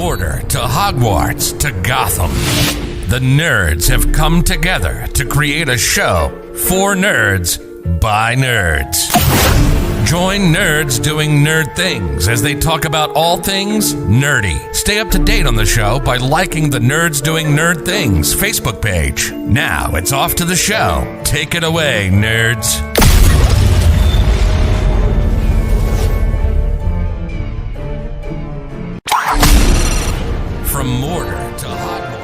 Mortar to Hogwarts to Gotham, the nerds have come together to create a show for nerds by nerds. Join nerds doing nerd things as they talk about all things nerdy. Stay up to date on the show by liking the Nerds Doing Nerd Things Facebook page. Now it's off to the show. Take it away, nerds. From Mortar to Hogwarts.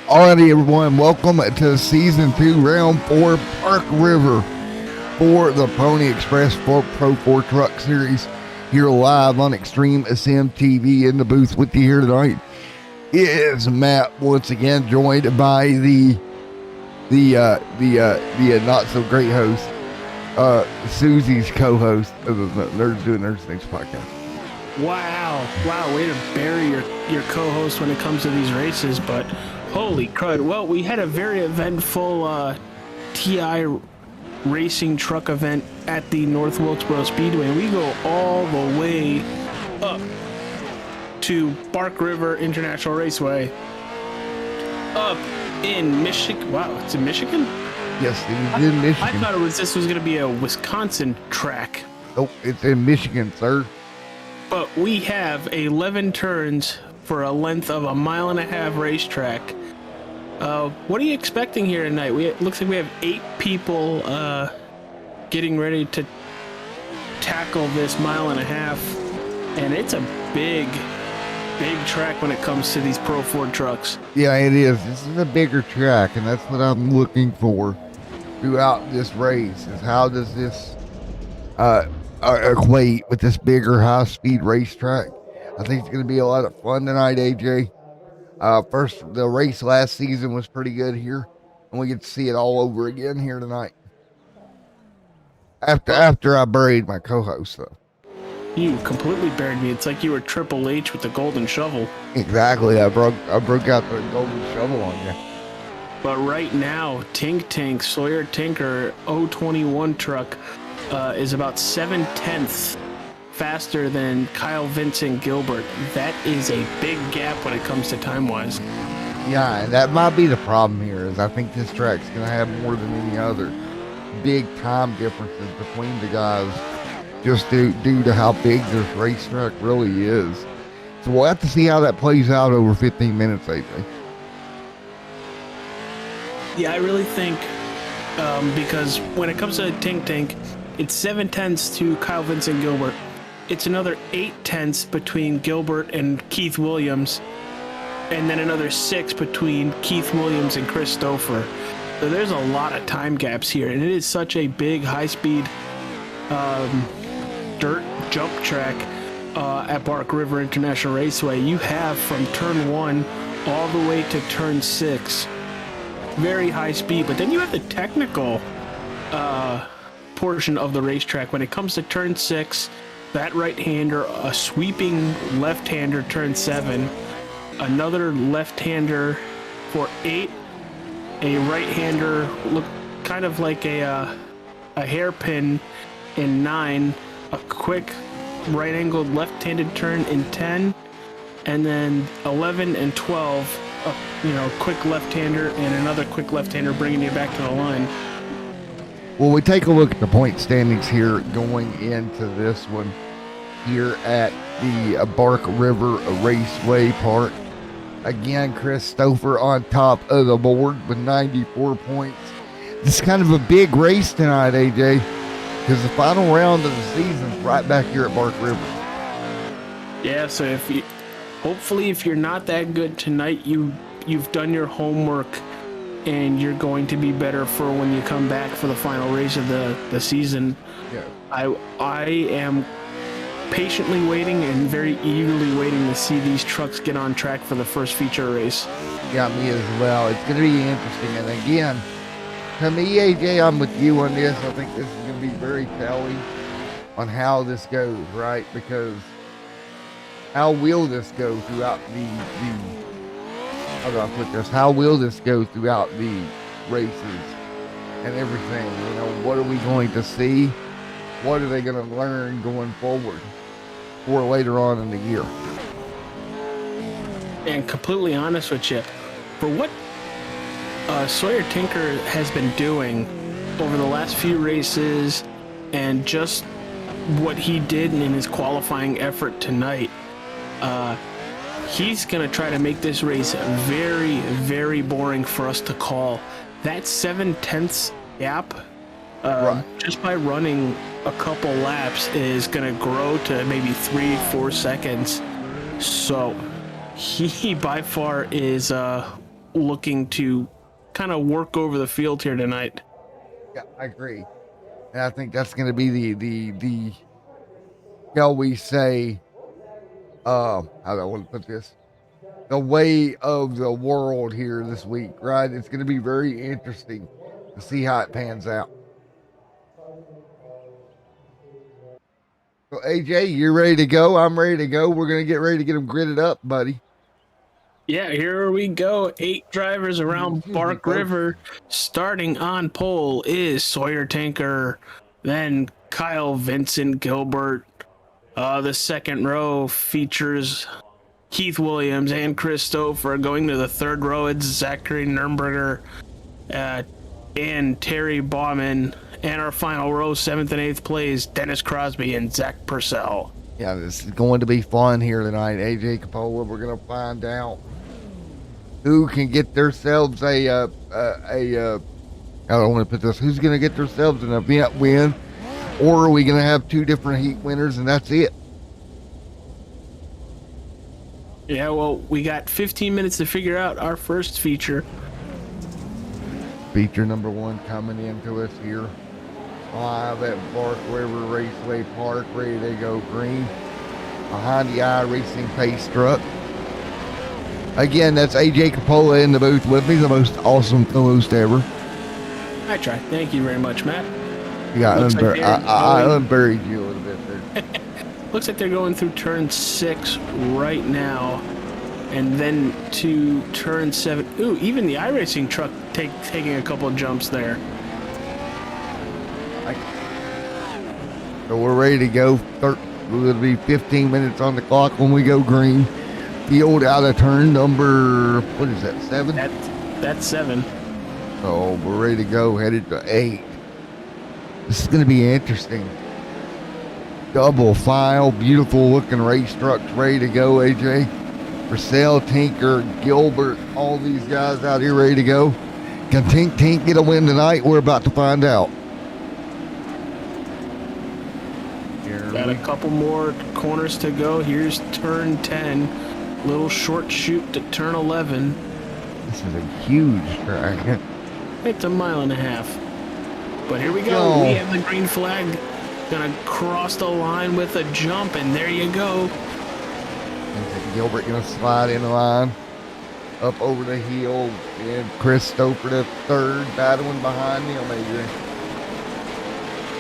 Alrighty, everyone, welcome to Season 2, Round 4, Park River for the Pony Express Pro 4 Truck Series, here live on Extreme Ascend TV. In the booth with you here tonight is Matt, once again joined by the not so great host, Susie's co-host of the Nerds Doing Nerds Things podcast. Wow, way to bury your co-host when it comes to these races, but holy crud. Well, we had a very eventful TI racing truck event at the North Wilkesboro Speedway, and we go all the way up to Park River International Raceway up in Michigan. Wow, it's in Michigan? Yes, it's in Michigan. I thought this was going to be a Wisconsin track. Oh, it's in Michigan, sir. But we have 11 turns for a length of 1.5 mile racetrack. What are you expecting here tonight? It looks like we have 8 people getting ready to tackle this 1.5 miles, and it's a big track when it comes to these Pro 4 trucks. Yeah, it is. This is a bigger track, and that's what I'm looking for throughout this race, is how does this equate with this bigger high-speed racetrack. I think it's going to be a lot of fun tonight, AJ. First, the race last season was pretty good here, and we get to see it all over again here tonight. After I buried my co-host, though. You completely buried me. It's like you were Triple H with the golden shovel. Exactly. I broke out the golden shovel on you. But right now, Tink Sawyer Tinker 021 truck is about 7/10 faster than Kyle Vincent Gilbert. That is a big gap when it comes to time-wise. Yeah, and that might be the problem here, is I think this track's going to have more than any other big time differences between the guys, just due to how big this racetrack really is. So we'll have to see how that plays out over 15 minutes, I think. Yeah, I really think, because when it comes to Tink, it's 7/10 to Kyle Vincent Gilbert. It's another 8/10 between Gilbert and Keith Williams, and then another 6 between Keith Williams and Chris Stouffer. So there's a lot of time gaps here, and it is such a big, high-speed dirt jump track at Park River International Raceway. You have from turn 1 all the way to turn 6. Very high speed, but then you have the technical portion of the racetrack. When it comes to turn 6, that right-hander, a sweeping left-hander turn 7, another left-hander for 8, a right-hander kind of like a hairpin in 9, a quick right-angled left-handed turn in 10, and then 11 and 12, quick left-hander and another quick left-hander bringing you back to the line. Well, we take a look at the point standings here going into this one here at the Bark River Raceway Park. Again, Chris Stouffer on top of the board with 94 points. This is kind of a big race tonight, AJ, because the final round of the season's right back here at Bark River. Yeah, so hopefully if you're not that good tonight, you've done your homework and you're going to be better for when you come back for the final race of the season. Yeah. I am patiently waiting and very eagerly waiting to see these trucks get on track for the first feature race. Yeah, me as well. It's going to be interesting. And again, to me, AJ, I'm with you on this. I think this is going to be very telling on how this goes, right? Because how will this go throughout how do I put this? How will this go throughout the races and everything? What are we going to see? What are they going to learn going forward or later on in the year? And completely honest with you, for what Sawyer Tinker has been doing over the last few races and just what he did in his qualifying effort tonight, he's going to try to make this race very, very boring for us to call. That 7/10 gap, Right. just by running a couple laps, is going to grow to maybe 3-4 seconds. So he by far is looking to kind of work over the field here tonight. Yeah, I agree. And I think that's going to be the shall we say, how do I want to put this? The way of the world here this week, right? It's going to be very interesting to see how it pans out. So, AJ, you're ready to go? I'm ready to go. We're going to get ready to get them gridded up, buddy. Yeah, here we go. 8 drivers around Bark River. Starting on pole is Sawyer Tinker, then Kyle Vincent Gilbert. The second row features Keith Williams and Chris Stouffer. Going to the third row, it's Zachary Nurnberger and Terry Bauman. And our final row, 7th and 8th place, Dennis Crosby and Zach Purcell. Yeah, this is going to be fun here tonight. AJ Capola, we're going to find out who can get themselves I don't want to put this, who's going to get themselves an event win, or are we going to have 2 different heat winners and that's it? Yeah, well, we got 15 minutes to figure out our first feature. Feature number 1 coming into us here live at Bark River Raceway Park, ready to go green behind the iRacing pace truck. Again, that's AJ Capola in the booth with me, the most awesome co-host ever. I try. Thank you very much, Matt. I unburied you a little bit there. Looks like they're going through turn 6 right now, and then to turn 7. Ooh, even the iRacing truck taking a couple of jumps there. So we're ready to go. It'll be 15 minutes on the clock when we go green. Field out of turn number, what is that, 7? That's 7. So we're ready to go, headed to 8. This is going to be interesting. Double file, beautiful looking race trucks ready to go, AJ. Purcell, Tinker, Gilbert, all these guys out here ready to go. Can Tink get a win tonight? We're about to find out. Got a couple more corners to go. Here's turn 10. Little short shoot to turn 11. This is a huge track. It's a mile and a half. But here we go. Oh. We have the green flag. Gonna cross the line with a jump, and there you go. Gilbert gonna slide in the line. Up over the hill. And Chris Stouffer the third, battling behind him, AJ.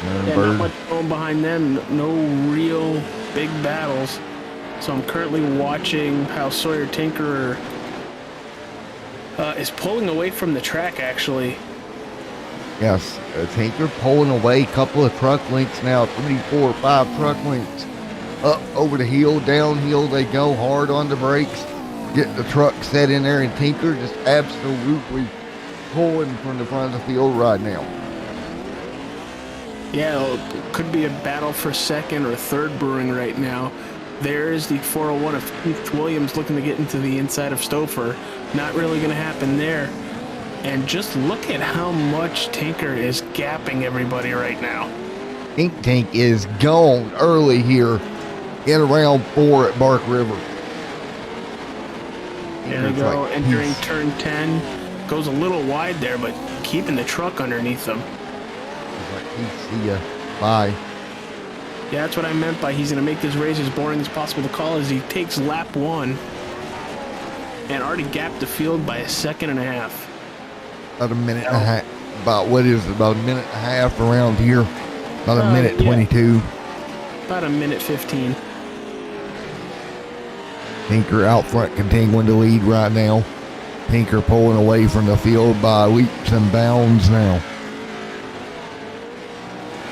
Yeah, not much going behind them. No real big battles. So I'm currently watching how Sawyer Tinker is pulling away from the track, actually. Yes, Tinker pulling away a couple of truck lengths now, 3, 4, 5 truck lengths. Up over the hill, downhill they go, hard on the brakes. Get the truck set in there, and Tinker just absolutely pulling from the front of the field right now. Yeah, it could be a battle for second or third brewing right now. There's the 401 of Keith Williams looking to get into the inside of Stouffer. Not really going to happen there. And just look at how much Tinker is gapping everybody right now. Tank is gone early here in round 4 at Bark River. There they go, entering turn 10. Goes a little wide there, but keeping the truck underneath him. See ya. Bye. Yeah, that's what I meant by he's going to make this race as boring as possible to call as he takes lap 1 and already gapped the field by a second and a half. About a minute and a half. About what is it? About a minute and a half around here. About a minute 22. About a minute 15. Tinker out front continuing to lead right now. Tinker pulling away from the field by leaps and bounds now.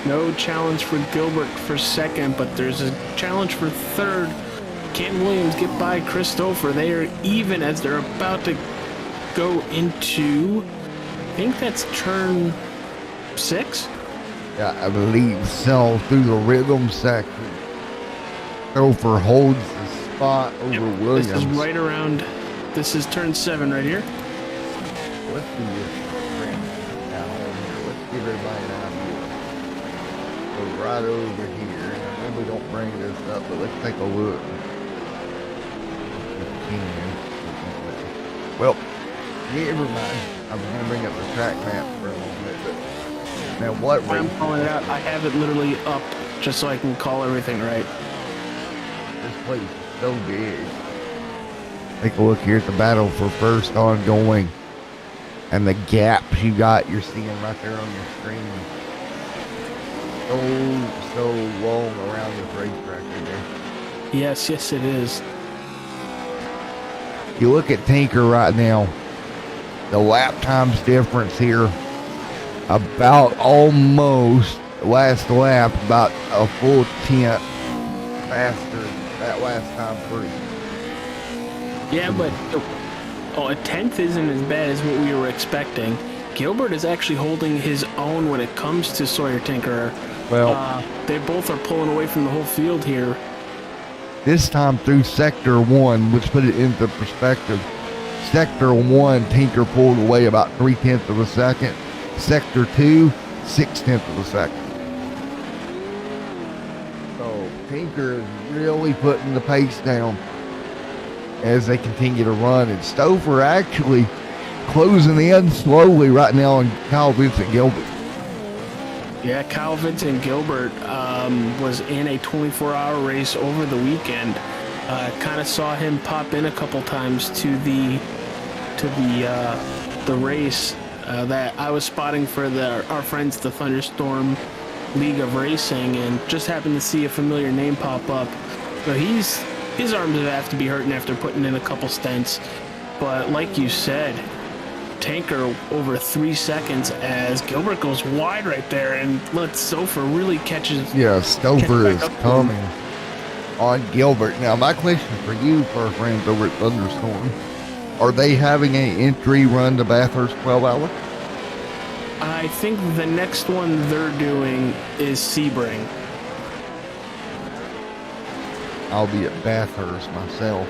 No challenge for Gilbert for second, but there's a challenge for third. Can Williams get by Chris Stouffer? They are even as they're about to go into, I think that's turn 6? Yeah, I believe so. Through the rhythm section. Stouffer holds the spot over Williams. This is right around, this is turn 7 right here. Let's do this. Let's give everybody an idea. Go right over here. I know we don't bring this up, but let's take a look. Well, never mind. I was going to bring up the track map for a moment, but now what? I'm calling it out. I have it literally up just so I can call everything right. This place is so big. Take a look here at the battle for first ongoing, and the gaps you're seeing right there on your screen. So long around this racetrack today. Yes, it is. You look at Tinker right now, the lap times difference here, about almost last lap, about a full tenth faster that last time free. Yeah, but a tenth isn't as bad as what we were expecting. Gilbert is actually holding his own when it comes to Sawyer Tinkerer. Well, they both are pulling away from the whole field here. This time through Sector 1, let's put it into perspective. Sector 1, Tinker pulled away about 0.3 of a second. Sector 2, 0.6 of a second. So Tinker is really putting the pace down as they continue to run. And Stouffer actually closing in slowly right now on Kyle Vincent Gilbert. Yeah, Kyle Vincent Gilbert was in a 24-hour race over the weekend. Kind of saw him pop in a couple times to the race that I was spotting for our friends, the Thunderstorm League of Racing, and just happened to see a familiar name pop up. So his arms have to be hurting after putting in a couple stints. But like you said, Tinker over 3 seconds as Gilbert goes wide right there and lets Stouffer really catches. Yeah, Stouffer is coming on Gilbert. Now, my question for you, for our friends over at Thunderstorm, are they having an entry run to Bathurst 12 Hour? I think the next one they're doing is Sebring. I'll be at Bathurst myself.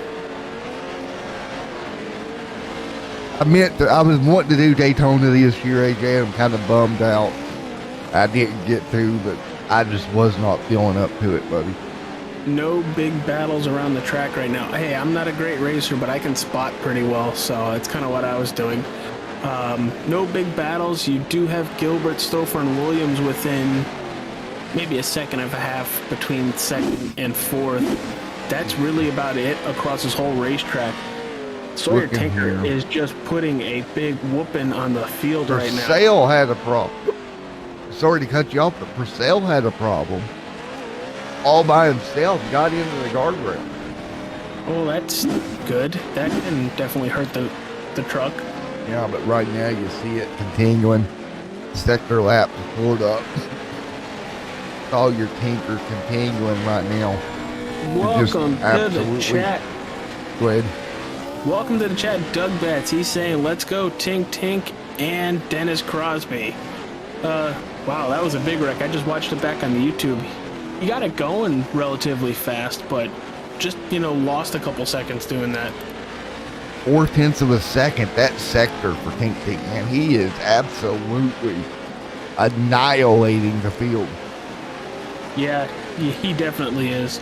I was wanting to do Daytona this year, AJ. I'm kind of bummed out. I didn't get to, but I just was not feeling up to it, buddy. No big battles around the track right now. Hey, I'm not a great racer, but I can spot pretty well, so it's kind of what I was doing. No big battles. You do have Gilbert, Stouffer, and Williams within maybe a second and a half between second and fourth. That's really about it across this whole racetrack. Sawyer Tinker is just putting a big whooping on the field right now. Purcell had a problem. Sorry to cut you off, but Purcell had a problem. All by himself, got into the guardrail. Oh, that's good. That can definitely hurt the truck. Yeah, but right now you see it continuing. sector lap pulled up. All your tinker continuing right now. Welcome to the chat. Go ahead. Welcome to the chat, Doug Betts. He's saying, let's go Tink Tink and Dennis Crosby. Wow, that was a big wreck. I just watched it back on the YouTube. He got it going relatively fast, but just, lost a couple seconds doing that. 0.4 of a second, that sector for Tink Tink, man. He is absolutely annihilating the field. Yeah, he definitely is.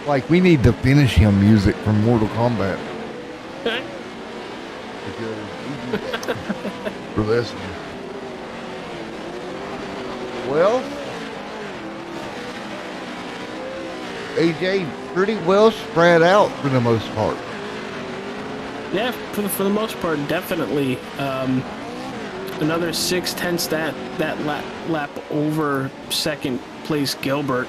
Like, we need the finish him music from Mortal Kombat. For this one. Well, AJ, pretty well spread out for the most part. Yeah, for the most part, definitely. Another 6/10 that lap over second place Gilbert.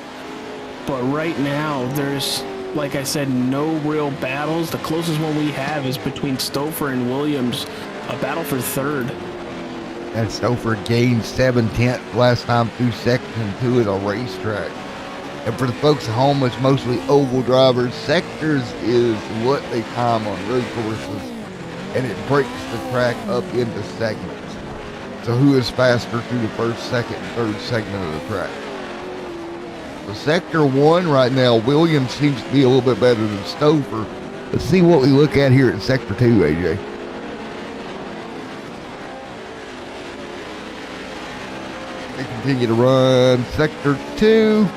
But right now, there's, like I said, no real battles. The closest one we have is between Stouffer and Williams, a battle for third. And Stouffer gained 7/10 last time through section 2 of the racetrack. And for the folks at home, it's mostly oval drivers. Sectors is what they time on road courses, and it breaks the track up into segments. So who is faster through the first, second, and third segment of the track? So sector 1 right now, Williams seems to be a little bit better than Stouffer. Let's see what we look at here in sector 2, AJ. They continue to run sector 2.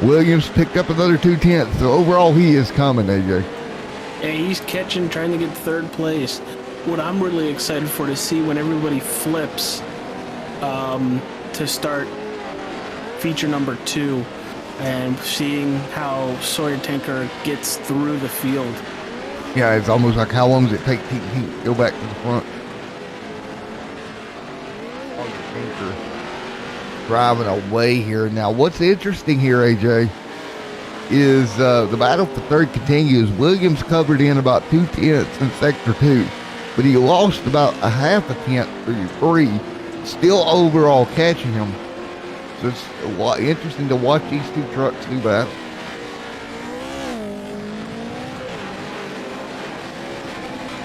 Williams picked up another 2/10, so overall he is coming, AJ. Yeah, he's catching, trying to get third place. What I'm really excited for to see when everybody flips to start feature number 2 and seeing how Sawyer Tinker gets through the field. Yeah, it's almost like how long does it take to go back to the front? Tinker driving away here. Now, what's interesting here, AJ, is the battle for third continues. Williams covered in about 2/10 in sector 2, but he lost about a 0.5 through 3, still overall catching him. So it's a lot interesting to watch these two trucks do battle.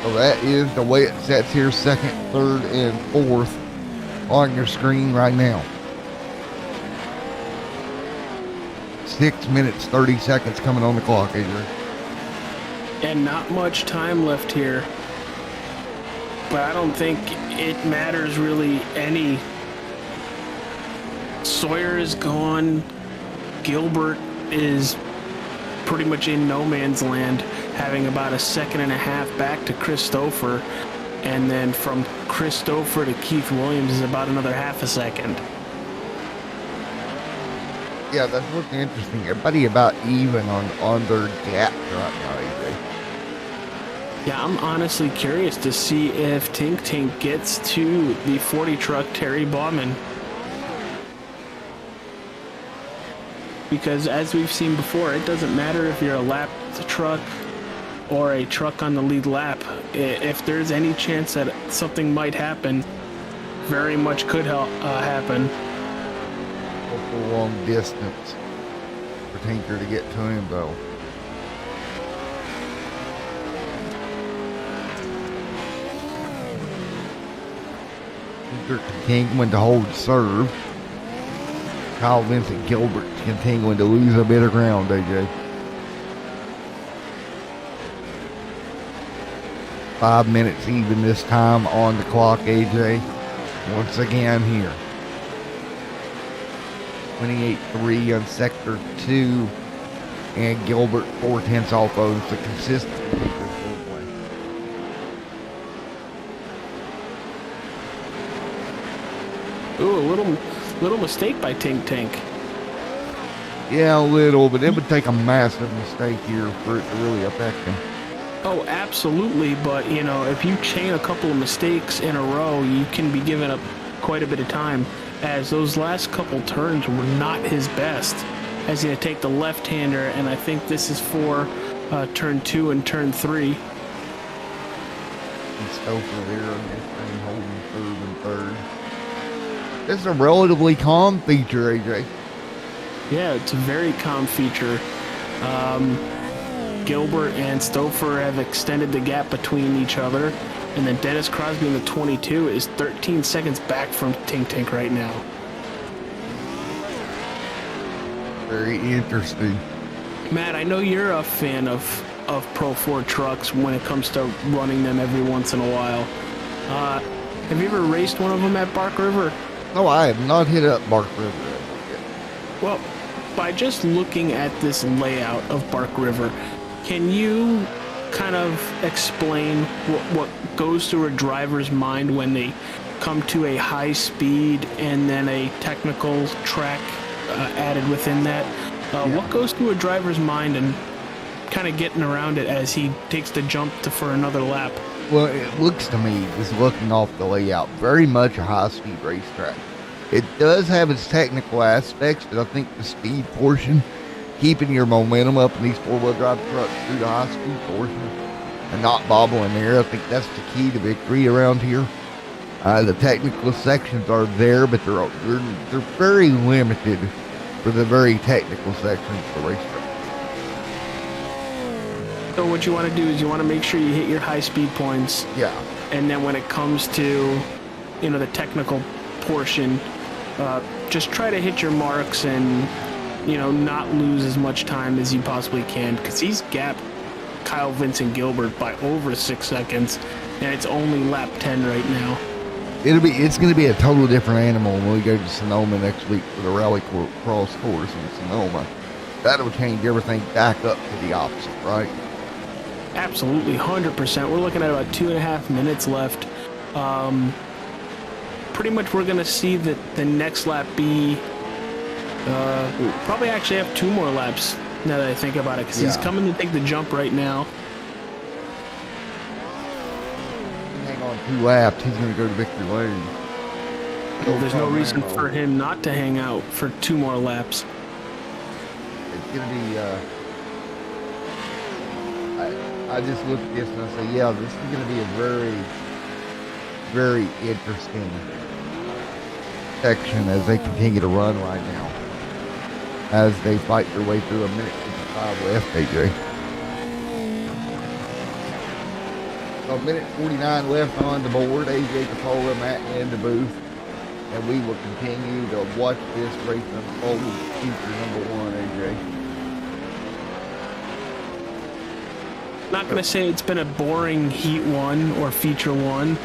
So that is the way it sets here, second, third, and fourth on your screen right now. 6 minutes, 30 seconds coming on the clock, Adrian. And not much time left here. But I don't think it matters really any. Sawyer is gone. Gilbert is pretty much in no man's land, having about a 1.5 seconds back to Chris Stouffer. And then from Chris Stouffer to Keith Williams is about another 0.5 seconds. Yeah, that's what's interesting. Everybody about even on their gap right now, AJ. Yeah, I'm honestly curious to see if Tink Tink gets to the 40 truck Terry Baughman. Because as we've seen before, it doesn't matter if you're a lap truck or a truck on the lead lap. If there's any chance that something might happen, very much could happen. A long distance for Tinker to get to him, though. Tinker continuing to hold serve. Kyle Vincent Gilbert continuing to lose a bit of ground, AJ. 5 minutes even this time on the clock, AJ. Once again here. 28.3 on sector 2, and Gilbert 4/10 off of the consistent. Ooh, a little mistake by Tink Tink. Yeah, a little, but it would take a massive mistake here for it to really affect him. Oh, absolutely, but if you chain a couple of mistakes in a row, you can be giving up quite a bit of time, as those last couple turns were not his best, as he had to take the left-hander, and I think this is for turn 2 and turn 3. and Stouffer there on this thing holding third and third. This is a relatively calm feature, AJ. Yeah, it's a very calm feature. Gilbert and Stouffer have extended the gap between each other, and then Dennis Crosby in the 22 is 13 seconds back from Tink Tink right now. Very interesting. Matt, I know you're a fan of Pro 4 trucks when it comes to running them every once in a while. Have you ever raced one of them at Bark River? No, I have not hit up Bark River yet. Well, by just looking at this layout of Bark River, can you kind of explain what goes through a driver's mind when they come to a high speed and then a technical track added within that? What goes through a driver's mind and kind of getting around it as he takes the jump for another lap? Well, it looks to me, just looking off the layout, very much a high-speed racetrack. It does have its technical aspects, but I think the speed portion, keeping your momentum up in these four-wheel drive trucks through the high-speed portion and not bobbling there, I think that's the key to victory around here. The technical sections are there, but they're very limited for the very technical sections of the racetrack. So what you want to do is you want to make sure you hit your high-speed points. Yeah. And then when it comes to, the technical portion, just try to hit your marks and, not lose as much time as you possibly can, because he's gapped Kyle, Vincent Gilbert by over 6 seconds, and it's only lap 10 right now. It's going to be a total different animal when we go to Sonoma next week for the rally cross course in Sonoma. That'll change everything back up to the opposite, right? Absolutely, 100%. We're looking at about 2.5 minutes left. Pretty much we're going to see that the next lap be... we'll probably actually have 2 more laps now that I think about it, because he's coming to take the jump right now. Hang on 2 laps, he's going to go to victory lane. Well, there's no reason for him not to hang out for 2 more laps. It's going to be... I just look at this and I say, this is going to be a very, very interesting section as they continue to run right now. As they fight their way through a minute 55 left, AJ. A minute 49 left on the board. AJ Capola, Matt in the booth. And we will continue to watch this race unfold. Feature number 1, AJ. Not going to say it's been a boring Heat 1 or Feature 1,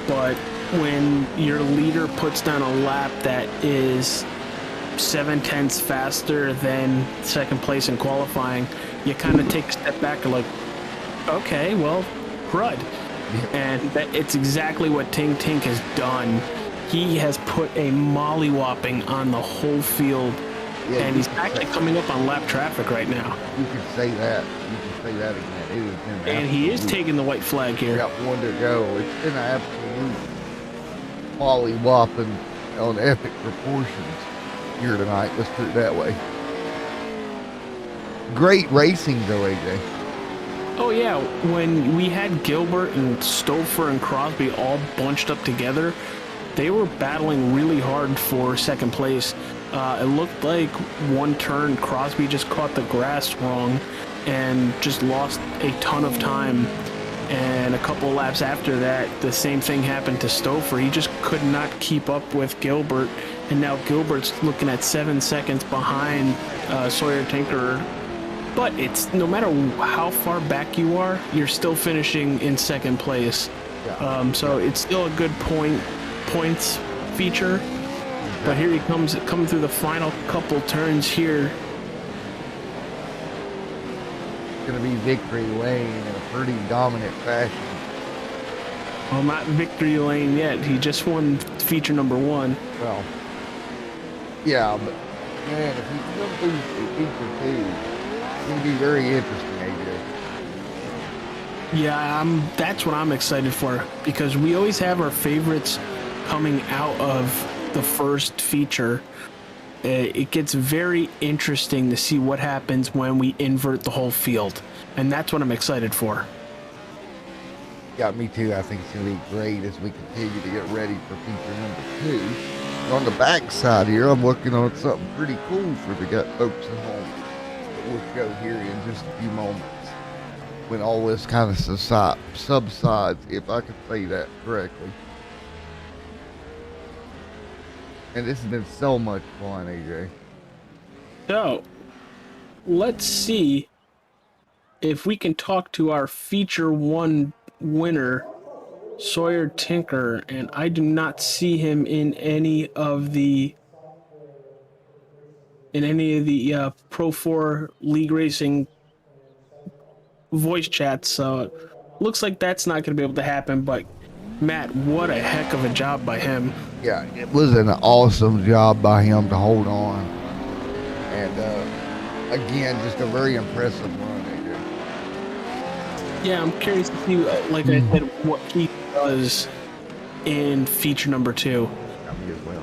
but when your leader puts down a lap that is 7/10 faster than second place in qualifying, you kind of take a step back and like, okay, well, crud. And it's exactly what Tink Tink has done. He has put a mollywhopping on the whole field, and he's actually coming up on lap traffic right now. You could say that. You could say that again. And he is taking the white flag here. Got 1 to go. It's been an absolute mollywhopping on epic proportions here tonight. Let's put it that way. Great racing though, AJ. Oh yeah, when we had Gilbert and Stouffer and Crosby all bunched up together, they were battling really hard for second place. It looked like one turn Crosby just caught the grass wrong and just lost a ton of time. And a couple laps after that, the same thing happened to Stouffer. He just could not keep up with Gilbert, and now Gilbert's looking at 7 seconds behind Sawyer Tinkerer. But it's no matter how far back you are, you're still finishing in second place. So it's still a good points feature. But here he comes, coming through the final couple turns here. Going to be victory lane in a pretty dominant fashion. Well, not victory lane yet. He just won feature number 1. Well, yeah, but man, if he comes through feature 2, it's going to be very interesting, AJ. Yeah, that's what I'm excited for, because we always have our favorites coming out of the first feature. It gets very interesting to see what happens when we invert the whole field, and that's what I'm excited for. Yeah, me too. I think it's going to be great as we continue to get ready for feature number 2. And on the back side here, I'm working on something pretty cool for the gut folks at home that we'll show here in just a few moments when all this kind of subsides, if I could say that correctly. And this has been so much fun, AJ. So, let's see if we can talk to our feature 1 winner, Sawyer Tinker, and I do not see him in any of the Pro 4 League Racing voice chats, so it looks like that's not going to be able to happen. But Matt, what a heck of a job by him. Yeah, it was an awesome job by him to hold on. And again, just a very impressive run, AJ. Yeah, I'm curious to see, like I said, what he does in feature number 2. Me as well.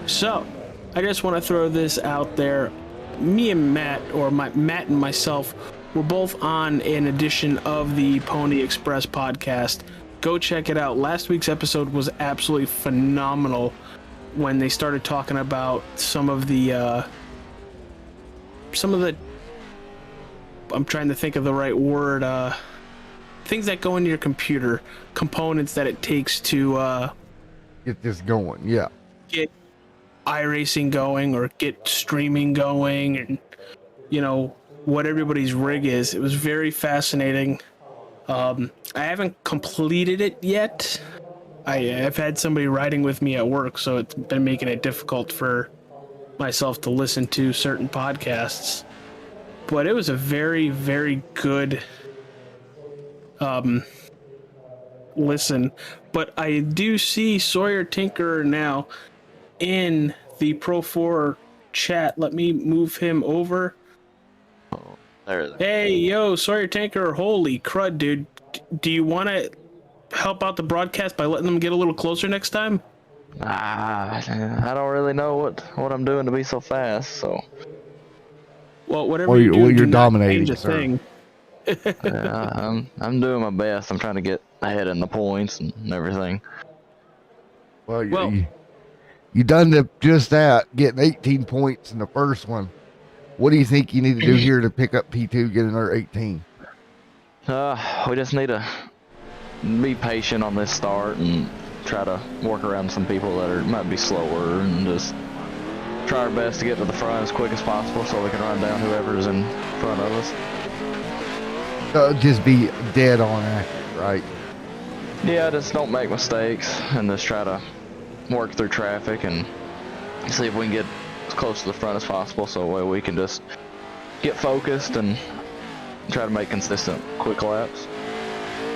So, I just want to throw this out there. Me and Matt, or Matt and myself, we're both on an edition of the Pony Express podcast. Go check it out. Last week's episode was absolutely phenomenal when they started talking about some of the I'm trying to think of the right word, things that go into your computer, components that it takes to Get this going, yeah. get iRacing going or get streaming going, and what everybody's rig is. It was very fascinating. I haven't completed it yet. I've had somebody riding with me at work, so it's been making it difficult for myself to listen to certain podcasts. But it was a very, very good listen. But I do see Sawyer Tinker now in the Pro 4 chat. Let me move him over. Hey, yo, Sawyer Tinker, holy crud, dude. Do you want to help out the broadcast by letting them get a little closer next time? I don't really know what I'm doing to be so fast, so... Well, whatever you do, you're do not dominating, change a sir. thing. yeah, I'm doing my best. I'm trying to get ahead in the points and everything. Well, you done just that, getting 18 points in the first one. What do you think you need to do here to pick up P2, get another 18? We just need to be patient on this start and try to work around some people that might be slower, and just try our best to get to the front as quick as possible so we can run down whoever's in front of us. Just be dead on accurate, right? Yeah, just don't make mistakes and just try to work through traffic and see if we can get as close to the front as possible, so that way we can just get focused and try to make consistent quick laps.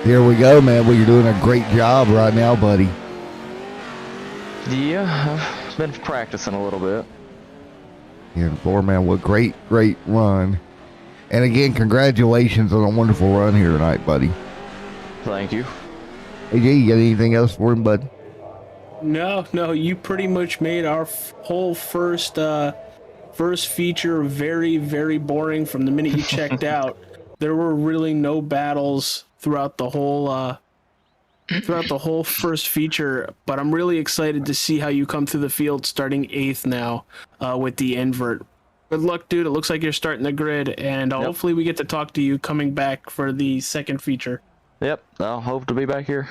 Here we go, man. Well, you're doing a great job right now, buddy. Yeah, I've been practicing a little bit. Yeah, boy, man, what great run. And again, congratulations on a wonderful run here tonight, buddy. Thank you. AJ, you got anything else for him, bud? No, you pretty much made our whole first feature very, very boring from the minute you checked out. There were really no battles throughout the whole first feature, but I'm really excited to see how you come through the field starting 8th now with the invert. Good luck, dude. It looks like you're starting the grid, and hopefully we get to talk to you coming back for the second feature. Yep, I'll hope to be back here.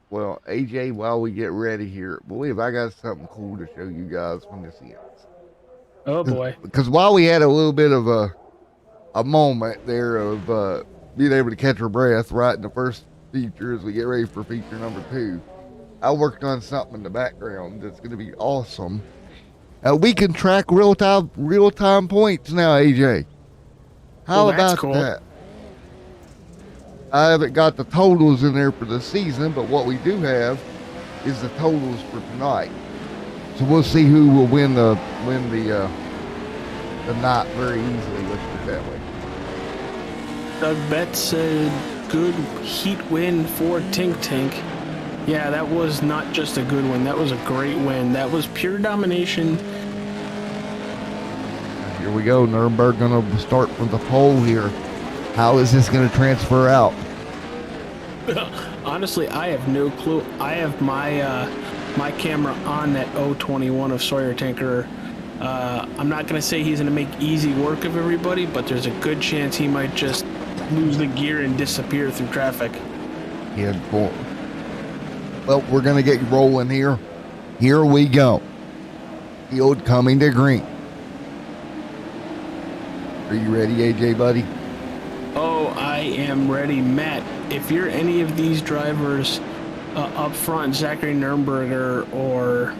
Well, AJ, while we get ready here, believe I got something cool to show you guys when this ends. Oh boy. Because while we had a little bit of a moment there of being able to catch our breath right in the first feature as we get ready for feature number 2, I worked on something in the background that's going to be awesome. We can track real time points now, AJ. How about cool. that? I haven't got the totals in there for the season, but what we do have is the totals for tonight. So we'll see who will win the night very easily. Let's put it that way. Doug Betts said good heat win for Tink. Yeah, that was not just a good win. That was a great win. That was pure domination. Here we go. Nuremberg going to start from the pole here. How is this going to transfer out? Honestly, I have no clue. I have my camera on that 021 of Sawyer Tinker. I'm not gonna say he's gonna make easy work of everybody, but there's a good chance he might just lose the gear and disappear through traffic. Yeah, boy. Well, we're gonna get rolling here. Here we go. Field coming to green. Are you ready, AJ, buddy? Oh, I am ready, Matt. If you're any of these drivers up front, Zachary Nurnberger or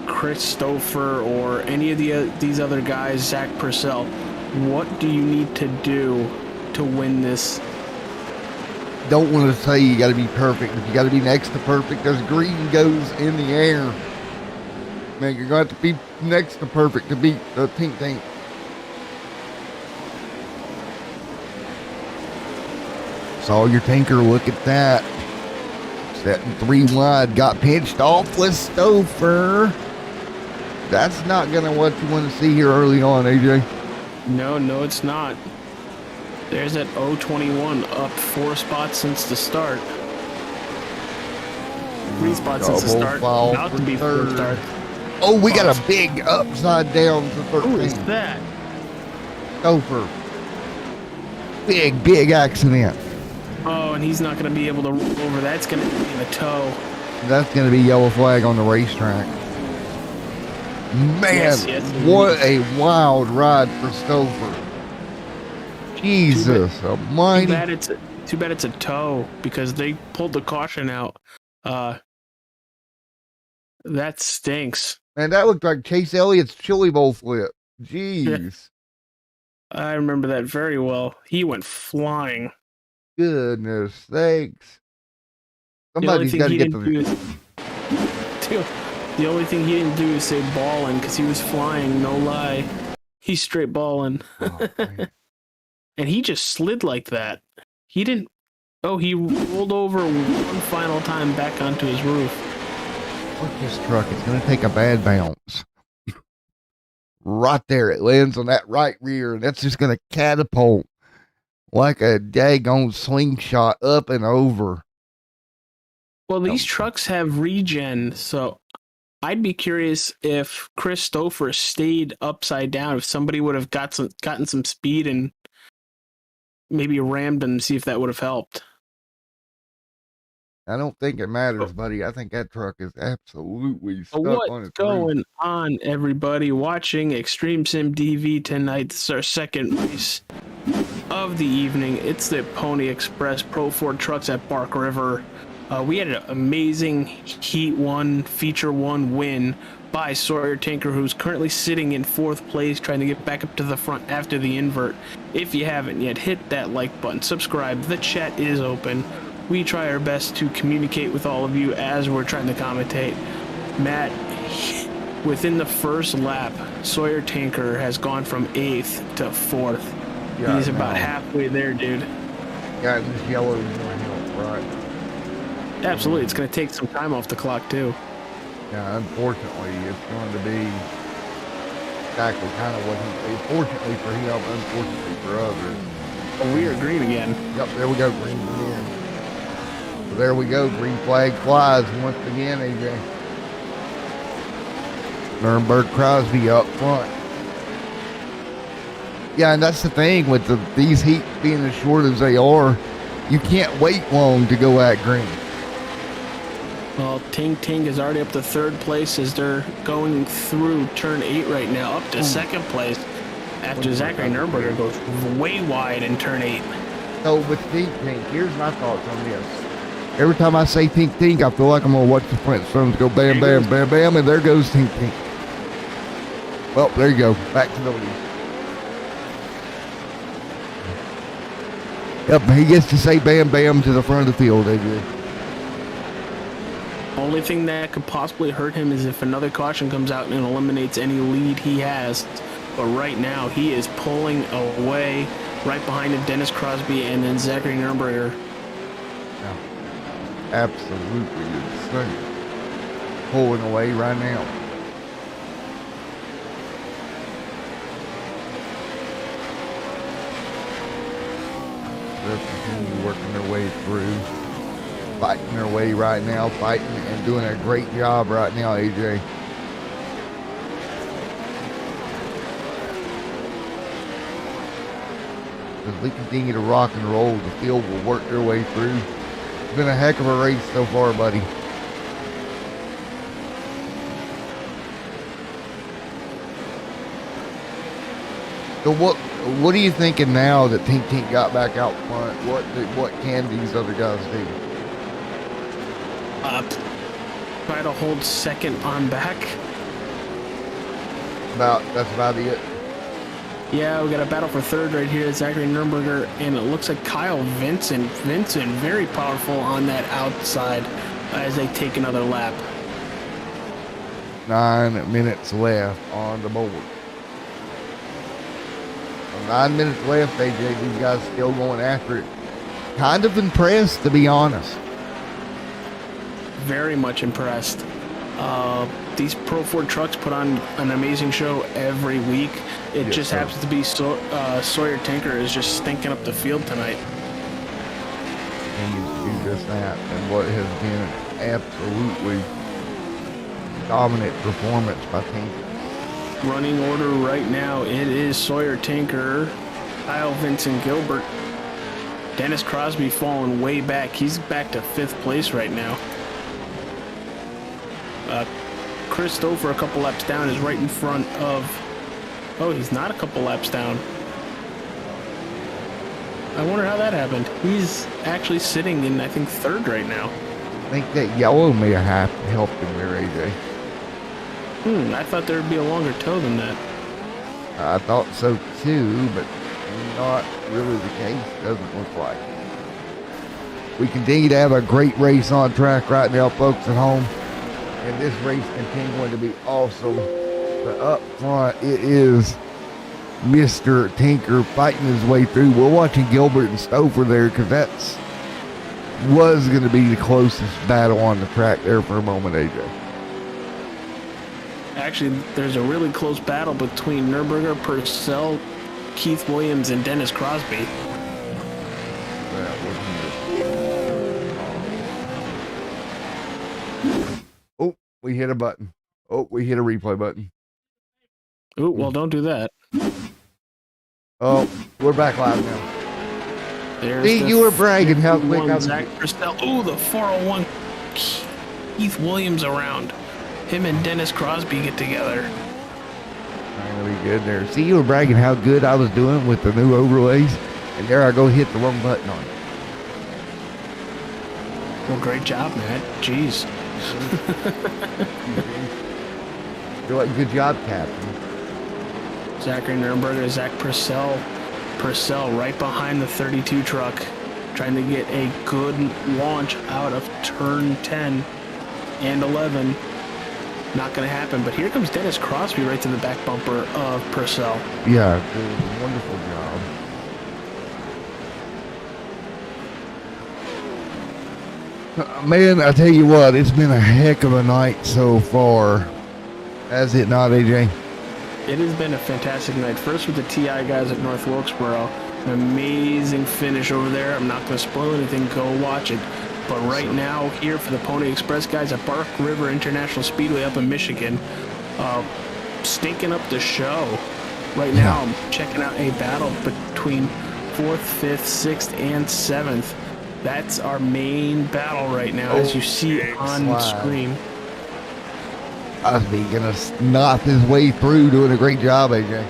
Chris Stouffer or any of these other guys, Zach Purcell, what do you need to do to win this? Don't want to say you got to be perfect, but you got to be next to perfect as green goes in the air. Man, you're going to have to be next to perfect to beat the Tink Tink. Saw your Tinker, look at that. Setting 3 wide, got pinched off with Stouffer. That's not going to what you want to see here early on, AJ. No, it's not. There's that 021 up 4 spots since the start. 3 spots since the start. About to be 4 start. Oh, we got a big upside down to 13. Who is that? Stouffer. Big accident. Oh, and he's not going to be able to roll over. That's going to be in a tow. That's going to be yellow flag on the racetrack. Man, Yes, what a wild ride for Stouffer. Jesus almighty. Too bad it's a tow because they pulled the caution out. That stinks. Man, that looked like Chase Elliott's chili bowl flip. Jeez. I remember that very well. He went flying. Goodness sakes. Somebody's got to get the... The only thing he didn't do is say ballin' because he was flying, no lie. He's straight ballin'. Oh, and he just slid like that. He didn't... Oh, he rolled over one final time back onto his roof. Look at this truck. It's going to take a bad bounce. Right there. It lands on that right rear, and that's just going to catapult like a daggone slingshot up and over. Well, these trucks have regen, so I'd be curious if Chris Stouffer stayed upside down, if somebody would have gotten some speed and maybe rammed him, see if that would have helped. I don't think it matters, buddy. I think that truck is absolutely stuck on its What's going roof. on, everybody? Watching Extreme Sim TV tonight. This is our second race of the evening. It's the Pony Express Pro 4 trucks at Bark River. We had an amazing Heat 1, Feature 1 win by Sawyer Tinker, who's currently sitting in 4th place, trying to get back up to the front after the invert. If you haven't yet, hit that like button, subscribe. The chat is open. We try our best to communicate with all of you as we're trying to commentate. Matt, within the first lap, Sawyer Tinker has gone from 8th to 4th. Yeah, He's about halfway there, dude. Yeah, this yellow is going to help, right? Absolutely. It's going to take some time off the clock, too. Yeah, unfortunately, it's going to be exactly kind of what he... Fortunately for him, unfortunately for others. Oh, we are green again. Yep, there we go, green again. So there we go, green flag flies once again, AJ. Nurnberg Crosby up front. Yeah, and that's the thing with these heats being as short as they are, you can't wait long to go at green. Well, Ting is already up to 3rd place as they're going through turn 8 right now, up to 2nd place after Zachary Nurnberger goes way wide in turn 8. So with Tink, here's my thoughts on this. Every time I say Tink, I feel like I'm going to watch the Flintstones go bam, bam, bam, bam, and there goes Tink. Well, there you go. Back to the lead. Yep, he gets to say bam, bam to the front of the field, AJ. Only thing that could possibly hurt him is if another caution comes out and eliminates any lead he has. But right now, he is pulling away right behind him, Dennis Crosby and then Zachary Nurnberger. Yeah, absolutely insane. Pulling away right now. their way through. Fighting their way right now, fighting and doing a great job right now, AJ. As we continue to rock and roll, the field will work their way through. It's been a heck of a race so far, buddy. So what are you thinking now that Tink got back out front? What can these other guys do? Try to hold second on back. That's about it. Yeah, we got a battle for third right here. Zachary Nürnberger, and it looks like Kyle Vincent. Vincent, very powerful on that outside as they take another lap. 9 minutes left on the board. 9 minutes left, AJ. These guys still going after it. Kind of impressed, to be honest. Very much impressed. These Pro 4 trucks put on an amazing show every week. It just happens to be Sawyer Tinker is just stinking up the field tonight. And do just that, and what has been an absolutely dominant performance by Tinker. Running order right now, it is Sawyer Tinker, Kyle Vincent Gilbert, Dennis Crosby falling way back. He's back to 5th place right now. Chris Stouffer, a couple laps down, is right in front of... Oh, he's not a couple laps down. I wonder how that happened. He's actually sitting in, I think, 3rd right now. I think that yellow may have helped him there, AJ. I thought there would be a longer tow than that. I thought so too, but not really the case. Doesn't look like. We continue to have a great race on track right now, folks at home. And this race continuing to be awesome. But up front, it is Mr. Tinker fighting his way through. We're watching Gilbert and Stouffer there because that's was going to be the closest battle on the track there for a moment, AJ. Actually, there's a really close battle between Nürnberger, Purcell, Keith Williams, and Dennis Crosby. Oh, we hit a button. Oh, we hit a replay button. Ooh, well, don't do that. Oh, we're back live now. There's See, you were bragging how quick I was. Zach Purcell. Ooh, the 401. Keith Williams around. Him and Dennis Crosby get together. Really good there. See, you were bragging how good I was doing with the new overlays, and there I go hit the wrong button on it. Well, great job, man. Jeez. You're like, good job, Captain. Zachary Nürnberger, Zach Purcell. Purcell right behind the 32 truck, trying to get a good launch out of turn 10 and 11. Not going to happen, but here comes Dennis Crosby right to the back bumper of Purcell. Yeah, wonderful job. Man, I tell you what, it's been a heck of a night so far. Has it not, AJ? It has been a fantastic night. First with the TI guys at North Wilkesboro. An amazing finish over there. I'm not going to spoil anything. Go watch it. But right now, here for the Pony Express guys at Bark River International Speedway up in Michigan, stinking up the show. Right now, I'm checking out a battle between 4th, 5th, 6th, and 7th. That's our main battle right now, as you see on the screen. Crosby gonna knock his way through, doing a great job, AJ.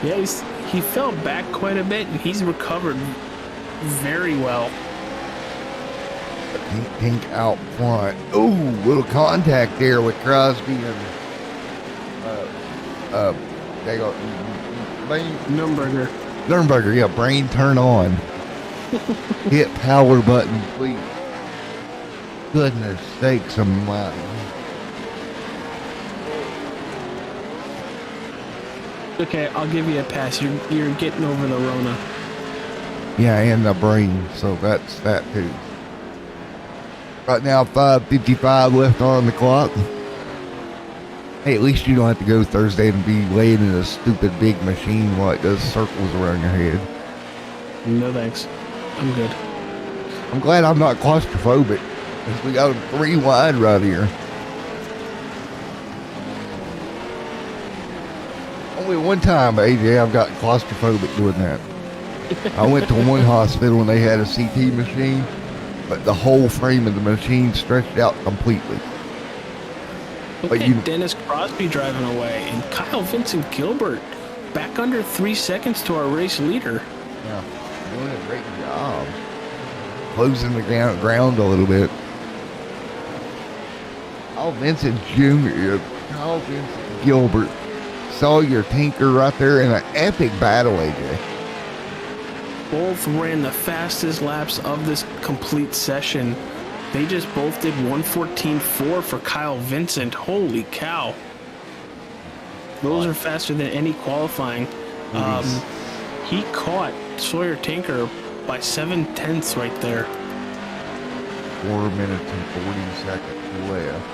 Yeah, he fell back quite a bit, and he's recovered very well. Pink out front. Ooh, little contact there with Crosby and they go Nürnberger, yeah, brain turn on. Hit power button, please. Goodness sakes alive. Okay, I'll give you a pass. You're getting over the Rona. Yeah, and the brain, so that's that too. Right now, 5:55 left on the clock. Hey, at least you don't have to go Thursday and be laying in a stupid big machine while it does circles around your head. No thanks. I'm good. I'm glad I'm not claustrophobic, because we got them 3 wide right here. Only one time, AJ, I've got claustrophobic doing that. I went to one hospital and they had a CT machine, but the whole frame of the machine stretched out completely. Look at Dennis Crosby driving away, and Kyle Vincent Gilbert back under 3 seconds to our race leader. Yeah, doing a great job. Closing the ground a little bit. Kyle Vincent Gilbert. Sawyer Tinker right there in an epic battle, AJ. Both ran the fastest laps of this complete session. They just both did 1:14.4 for Kyle Vincent. Holy cow. Those are faster than any qualifying. He caught Sawyer Tinker by 7/10 right there. 4 minutes and 40 seconds left.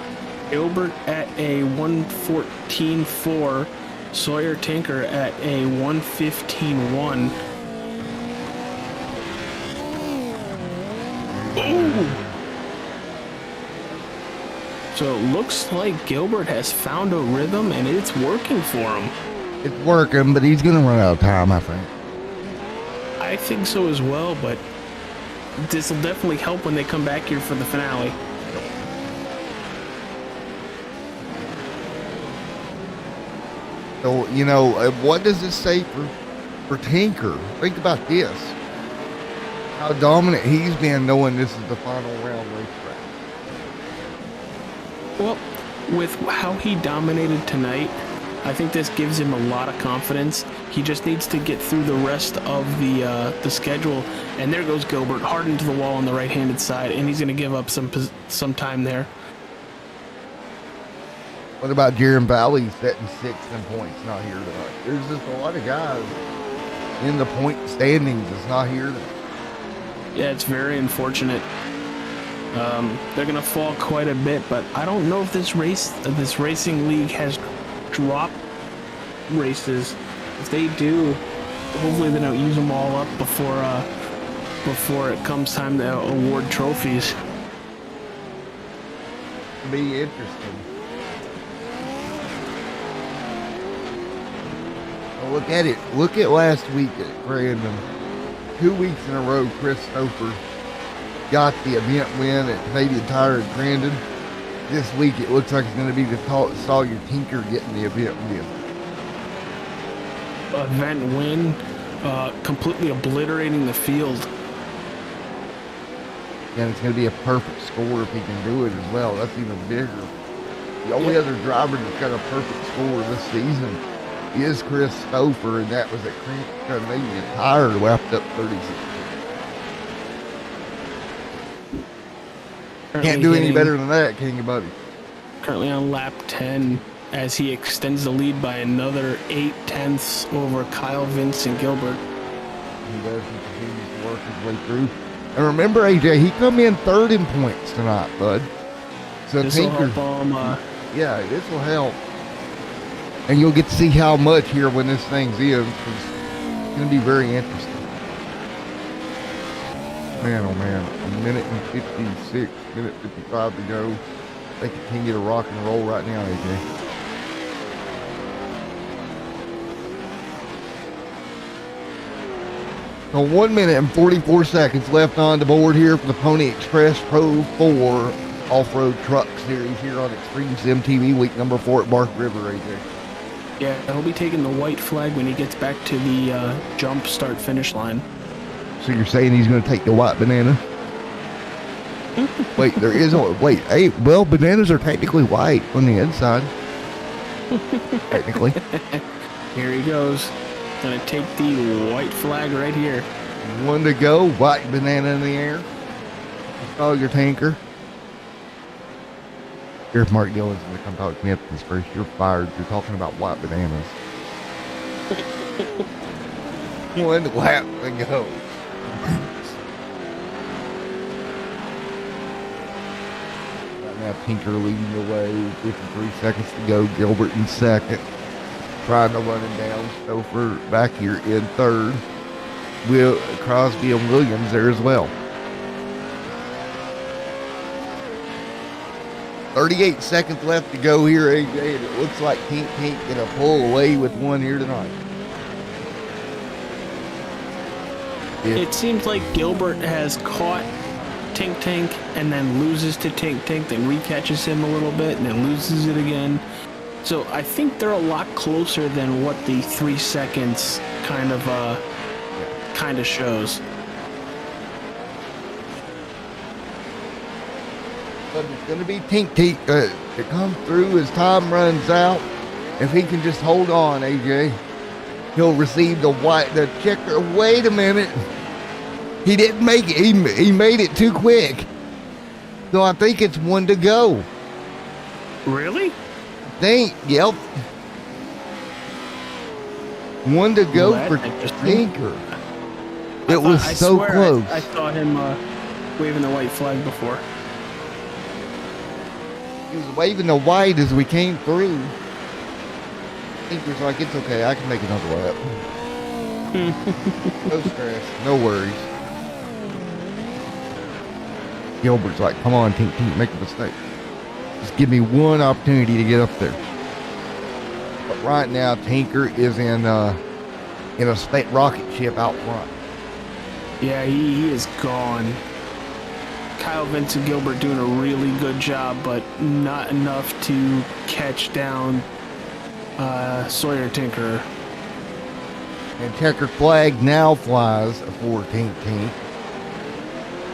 Gilbert at a 1:14.4. Sawyer Tinker at a 1:15.1. Ooh. So it looks like Gilbert has found a rhythm and it's working for him. It's working, but he's going to run out of time, I think. I think so as well, but this will definitely help when they come back here for the finale. So, what does this say for Tinker? Think about this. How dominant he's been knowing this is the final round racetrack. Well, with how he dominated tonight, I think this gives him a lot of confidence. He just needs to get through the rest of the schedule. And there goes Gilbert, hard into the wall on the right-handed side, and he's going to give up some time there. What about Jaron Valley setting 6th in points? Not here tonight. There's just a lot of guys in the point standings that's not here tonight. Yeah, it's very unfortunate. They're going to fall quite a bit, but I don't know if this racing league has dropped races. If they do, hopefully they don't use them all up before it comes time to award trophies. It'll be interesting. Well, look at it. Look at last week at Brandon. 2 weeks in a row, Chris Stouffer got the event win at Canadian Tire at Grandin. This week, it looks like it's going to be the Sawyer Tinker getting the event win. Event win, completely obliterating the field. And it's going to be a perfect score if he can do it as well. That's even bigger. The only other driver that's got a perfect score this season is Chris Stouffer, and that was at Canadian Tire, lapped up 36. Can't do any better than that, can you, buddy? Currently on lap 10 as he extends the lead by another 8/10 over Kyle Vincent Gilbert. He does. He continues to work his way through. And remember, AJ, he come in 3rd in points tonight, bud. So this will Tinker, help him. yeah, this will help. And you'll get to see how much here when this thing's in. It's going to be very interesting. Man, oh man, a minute and 56, minute 55 to go. They continue to rock and roll right now, AJ. So 1 minute and 44 seconds left on the board here for the Pony Express Pro 4 Off-Road Truck Series here on Extreme Sim TV, week number 4 at Bark River, AJ. Yeah, he'll be taking the white flag when he gets back to the jump start finish line. So you're saying he's going to take the white banana? Wait, there is a wait. Hey, well, bananas are technically white on the inside. Technically. Here he goes. Gonna take the white flag right here. 1 to go. White banana in the air. Oh, your Tinker. Here, if Mark Dillon's going to come talk to me after this first, you're fired. You're talking about white bananas. 1 lap to go. Right now, Tinker leading the way. 53 seconds to go. Gilbert in 2nd. Trying to run him down. Stouffer back here in 3rd. Crosby and Williams there as well. 38 seconds left to go here, AJ, and it looks like Tink Tink gonna pull away with one here tonight. It seems like Gilbert has caught Tink Tink and then loses to Tink Tink, then recatches him a little bit and then loses it again. So I think they're a lot closer than what the 3 seconds kind of shows. But it's going to be Tink Tink to come through as time runs out. If he can just hold on, AJ, he'll receive the checker. Wait a minute. He didn't make it. He made it too quick. So I think it's one to go. Really? Yep. One to go Well, for interesting. Tinker. It was so close. I saw him waving the white flag before. He was waving the white as we came through. Tinker's like, it's okay, I can make another lap. No stress, no worries. Gilbert's like, come on, Tink Tink, make a mistake. Just give me one opportunity to get up there. But right now, Tinker is in a state rocket ship out front. Yeah, he is gone. Kyle Vincent Gilbert doing a really good job, but not enough to catch down Sawyer Tinker. And checkered flag now flies for Tink Tink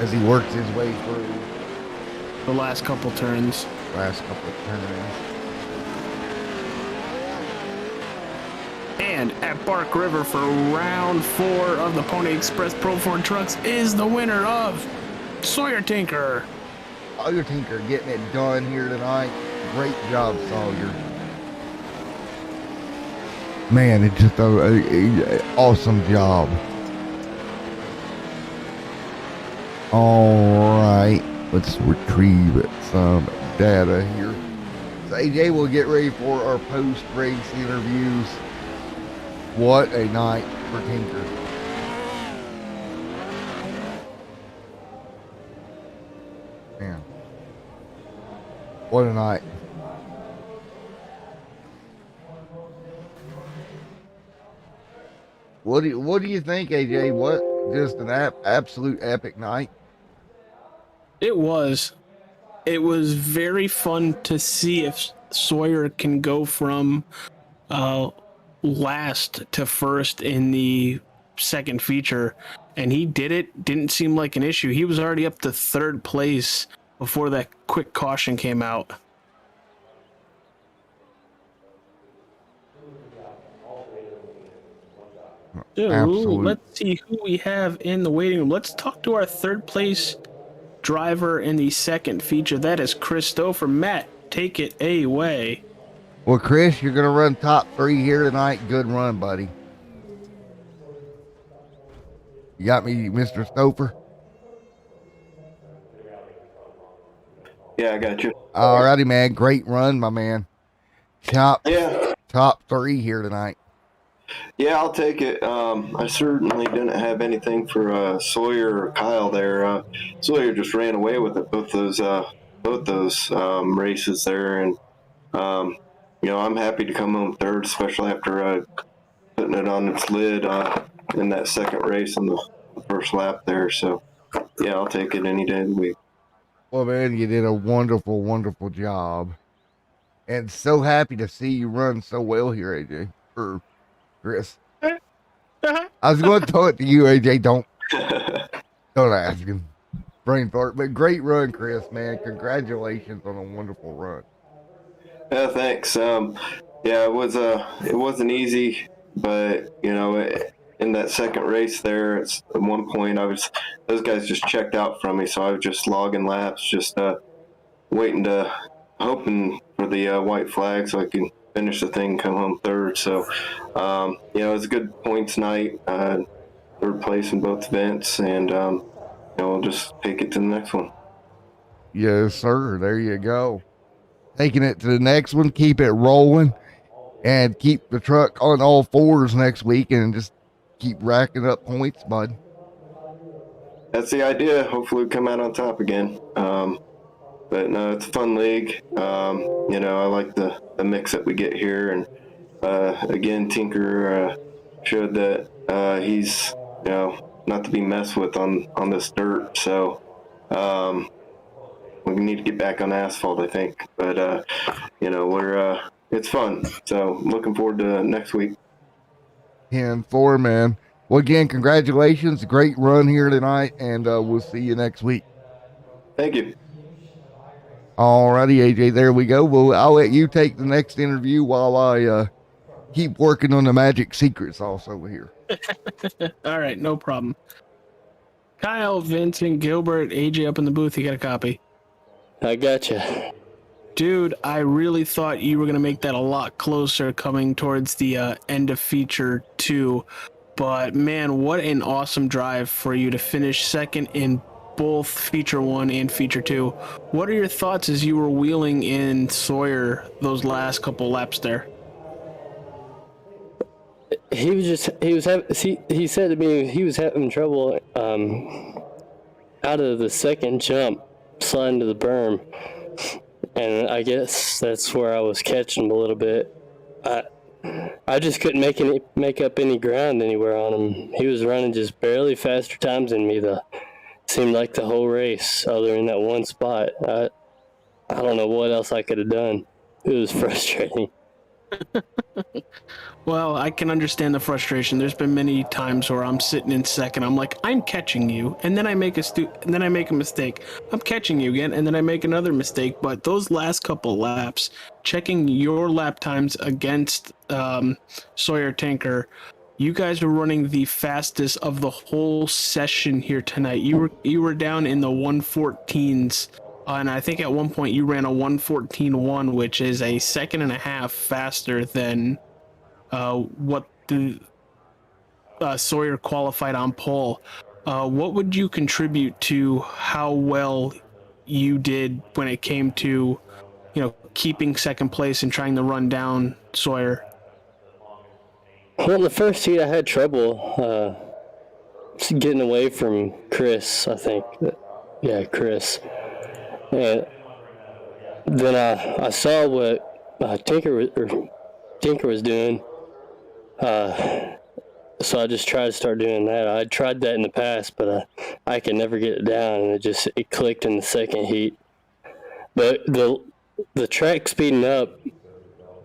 as he works his way through The last couple turns. last couple of turns. And at Bark River for round 4 of the Pony Express Pro 4 Trucks is the winner of Sawyer Tinker. Sawyer Tinker getting it done here tonight. Great job, Sawyer. Man, it's just a awesome job. All right, let's retrieve some data here. So AJ will get ready for our post-race interviews. What a night for Tinker. Man, what a night. What do you think, AJ? What just an absolute epic night? It was very fun to see if Sawyer can go from last to first in the second feature, and he did it. Didn't seem like an issue. He was already up to third place before that quick caution came out. So Absolute. let's see who we have in the waiting room. Let's talk to our third place driver in the second feature. That is Christopher. Matt, take it away. Well, Chris, you're going to run top 3 here tonight. Good run, buddy. You got me, Mr. Stouffer? Yeah, I got you. All righty, man. Great run, my man. Top 3 here tonight. Yeah, I'll take it. I certainly didn't have anything for Sawyer or Kyle there. Sawyer just ran away with it both those races there, and I'm happy to come home third, especially after putting it on its lid in that second race on the first lap there. So, yeah, I'll take it any day of the week. Well, man, you did a wonderful, wonderful job. And so happy to see you run so well here, AJ. Or Chris. I was going to throw it to you, AJ. Don't ask him. Brain fart. But great run, Chris, man. Congratulations on a wonderful run. Yeah, thanks. It wasn't easy, but in that second race there, at one point those guys just checked out from me, so I was just logging laps, just hoping for the white flag so I can finish the thing, come home third. So, it was a good points night, third place in both events, and we'll just take it to the next one. Yes, sir. There you go. Taking it to the next one, keep it rolling, and keep the truck on all fours next week, and just keep racking up points, bud. That's the idea. Hopefully we come out on top again. but no, it's a fun league. I like the mix that we get here, and again, Tinker showed that he's not to be messed with on this dirt. So we need to get back on asphalt, I think. But we're it's fun. So looking forward to next week. 10-4, man. Well, again, congratulations. Great run here tonight, and we'll see you next week. Thank you. Alrighty, AJ, there we go. Well, I'll let you take the next interview while I keep working on the magic secrets also here. All right, no problem. Kyle, Vincent, Gilbert, AJ up in the booth. You got a copy? I gotcha. Dude, I really thought you were going to make that a lot closer coming towards the end of feature 2. But man, what an awesome drive for you to finish second in both feature 1 and feature 2. What are your thoughts as you were wheeling in Sawyer those last couple laps there? He said to me he was having trouble out of the second jump sliding to the berm, and I guess that's where I was catching him a little bit. I just couldn't make up any ground anywhere on him. He was running just barely faster times than me. Seemed like the whole race, other than that one spot. I don't know what else I could have done. It was frustrating. Well, I can understand the frustration. There's been many times where I'm sitting in second. I'm like, I'm catching you, and then I make a mistake. I'm catching you again, and then I make another mistake. But those last couple laps, checking your lap times against Sawyer Tinker, you guys were running the fastest of the whole session here tonight. You were down in the 114s. And I think at one point you ran a 1:14.1, which is a second and a half faster than what the Sawyer qualified on pole. What would you contribute to how well you did when it came to, keeping second place and trying to run down Sawyer? Well, in the first heat I had trouble getting away from Chris, I think. Yeah, Chris. And then I saw what Tinker was doing, so I just tried to start doing that. I tried that in the past, but I could never get it down, and it clicked in the second heat. But the track speeding up,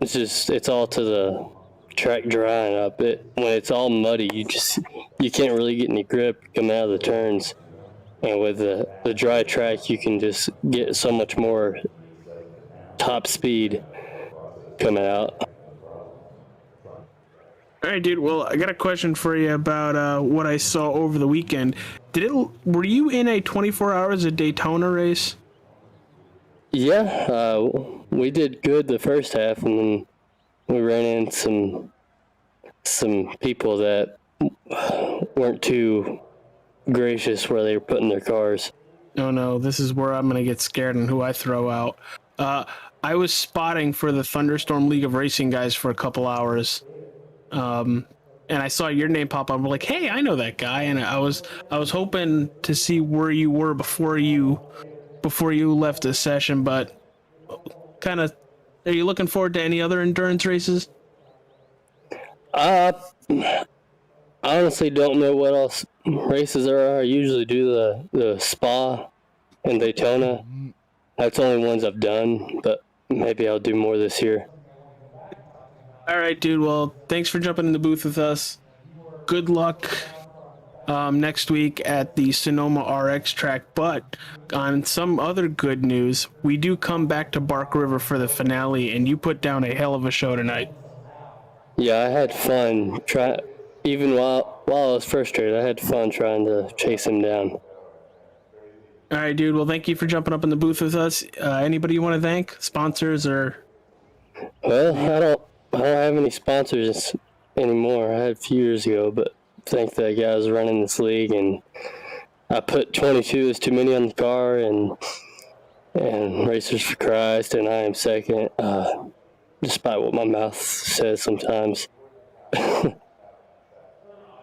it's all to the track drying up. When it's all muddy, you can't really get any grip coming out of the turns. And with the dry track, you can just get so much more top speed coming out. All right, dude. Well, I got a question for you about what I saw over the weekend. Were you in a 24 Hours of Daytona race? Yeah, we did good the first half, and then we ran into some people that weren't too gracious where they were putting their cars. No, this is where I'm going to get scared and who I throw out. I was spotting for the Thunderstorm League of Racing guys for a couple hours. And I saw your name pop up. I'm like, hey, I know that guy. And I was hoping to see where you were before you left the session, but kind of, are you looking forward to any other endurance races? I honestly don't know what else races there are. I usually do the Spa and Daytona. That's the only ones I've done, but maybe I'll do more this year. All right, dude. Well, thanks for jumping in the booth with us. Good luck next week at the Sonoma RX track. But on some other good news, we do come back to Bark River for the finale, and you put down a hell of a show tonight. Yeah, I had fun. Even while I was frustrated, I had fun trying to chase him down. All right, dude. Well, thank you for jumping up in the booth with us. Anybody you want to thank? Sponsors or? Well, I don't have any sponsors anymore. I had a few years ago, but I think the guys running this league, and I put 22 is too many on the car, and Racers for Christ, and I am second, despite what my mouth says sometimes.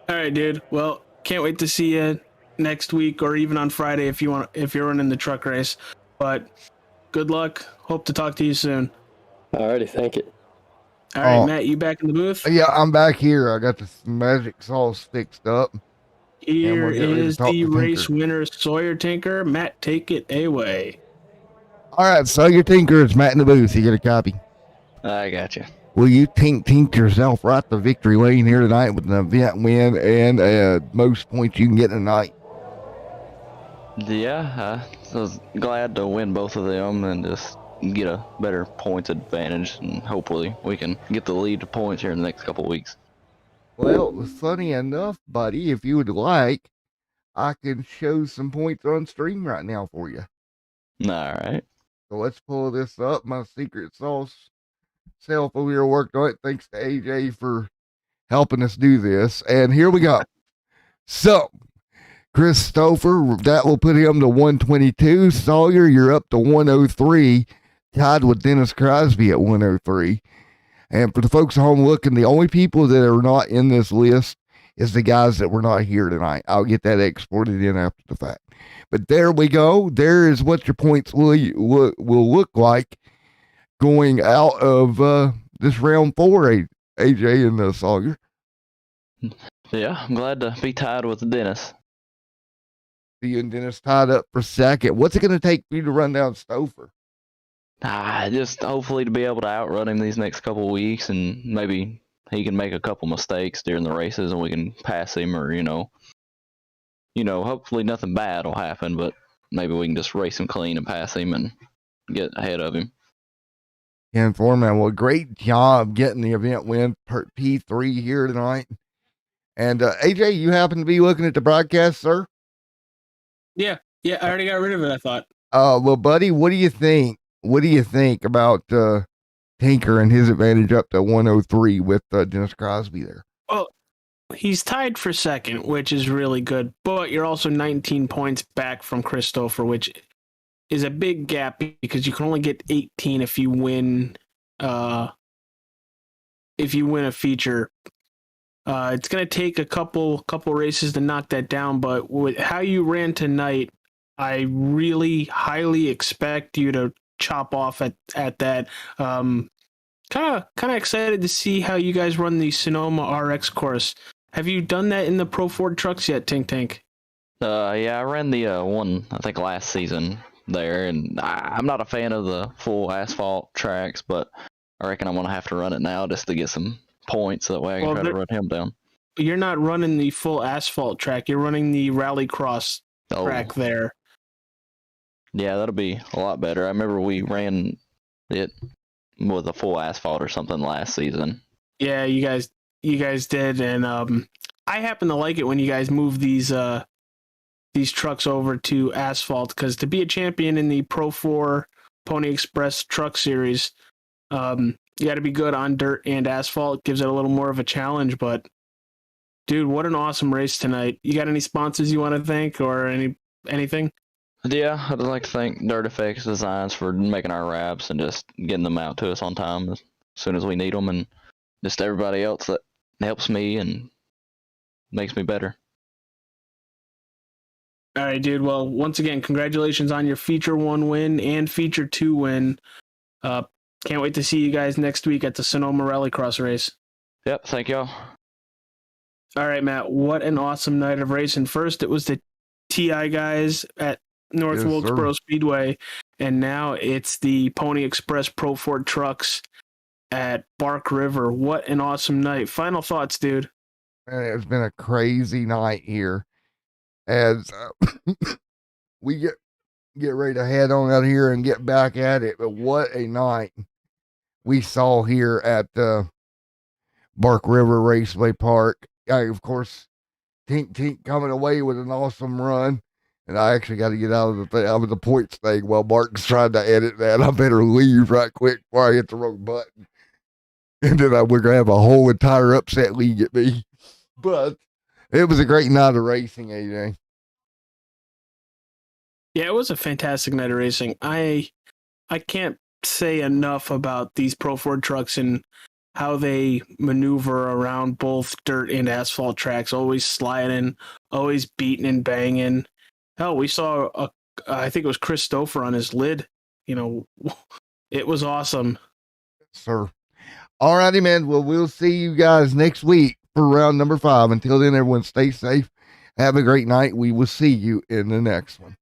All right, dude. Well, can't wait to see you next week or even on Friday if you're running the truck race. But Good luck. Hope to talk to you soon. Alrighty, thank you. All right, Oh. Matt, you back in the booth? Yeah, I'm back here. I got the magic sauce fixed up. Here we're getting ready to is talk the to race Tinker. winner, Sawyer Tinker. Matt, take it away. All right, so your Tinker, it's Matt in the booth. You get a copy. I got you. Will you tink yourself right to victory lane here tonight with an event win and most points you can get tonight? Yeah, I was glad to win both of them and just get a better points advantage, and hopefully we can get the lead to points here in the next couple of weeks. Well, funny enough, buddy, if you would like, I can show some points on stream right now for you. All right. So let's pull this up. My secret sauce self over here worked on it. Thanks to AJ for helping us do this. And here we go. So, Christopher, that will put him to 122. Sawyer, you're up to 103, tied with Dennis Crosby at 103. And for the folks at home looking, the only people that are not in this list is the guys that were not here tonight. I'll get that exported in after the fact. But there we go. There is what your points will look like going out of this round 4, AJ and Sawyer. Yeah, I'm glad to be tied with Dennis. You and Dennis tied up for second. What's it going to take for you to run down Stouffer? Just hopefully to be able to outrun him these next couple of weeks, and maybe he can make a couple mistakes during the races and we can pass him, or hopefully nothing bad will happen, but maybe we can just race him clean and pass him and get ahead of him. And Foreman, well, great job getting the event win per P3 here tonight. And AJ, you happen to be looking at the broadcast, sir? Yeah, I already got rid of it, I thought. Well, buddy, what do you think? What do you think about Tinker and his advantage up to 103 with Dennis Crosby there? Well, he's tied for second, which is really good, but you're also 19 points back from Christopher, which is a big gap because you can only get 18 if you win a feature. It's going to take a couple races to knock that down, but with how you ran tonight, I really highly expect you to chop off at that. Kind of excited to see how you guys run the Sonoma RX course. Have you done that in the Pro Ford trucks yet, Tink? Yeah, I ran the one, I think, last season there, and I'm not a fan of the full asphalt tracks, but I reckon I'm going to have to run it now just to get some points, so that way I can try to run him down. You're not running the full asphalt track. You're running the rallycross track there. Yeah, that'll be a lot better. I remember we ran it with a full asphalt or something last season. Yeah, you guys did, and I happen to like it when you guys move these trucks over to asphalt, because to be a champion in the Pro 4 Pony Express Truck Series, you got to be good on dirt and asphalt. Gives it a little more of a challenge, but dude, what an awesome race tonight. You got any sponsors you want to thank or anything? Yeah, I'd like to thank Dirt Effects Designs for making our wraps and just getting them out to us on time as soon as we need them, and just everybody else that helps me and makes me better. All right, dude. Well, once again, congratulations on your Feature 1 win and Feature 2 win. Can't wait to see you guys next week at the Sonoma Rallycross race. Yep, thank y'all. All right, Matt, what an awesome night of racing. First, it was the TI guys at North Wilkesboro Speedway, and now it's the Pony Express Pro Ford trucks at Bark River. What an awesome night. Final thoughts, dude. Man, it's been a crazy night here as we get ready to head on out here and get back at it. But what a night we saw here at Bark River Raceway Park. Of course, Tink coming away with an awesome run. And I actually got to get out of the points thing while Mark's trying to edit that. I better leave right quick before I hit the wrong button. And then we're going to have a whole entire upset league at me. But it was a great night of racing, AJ. Yeah, it was a fantastic night of racing. I can't say enough about these Pro Ford trucks and how they maneuver around both dirt and asphalt tracks, always sliding, always beating and banging. Hell, we saw I think it was Chris Stouffer on his lid it was awesome. Sir. All righty, man. Well, we'll see you guys next week for round number 5. Until then, everyone stay safe. Have a great night. We will see you in the next one.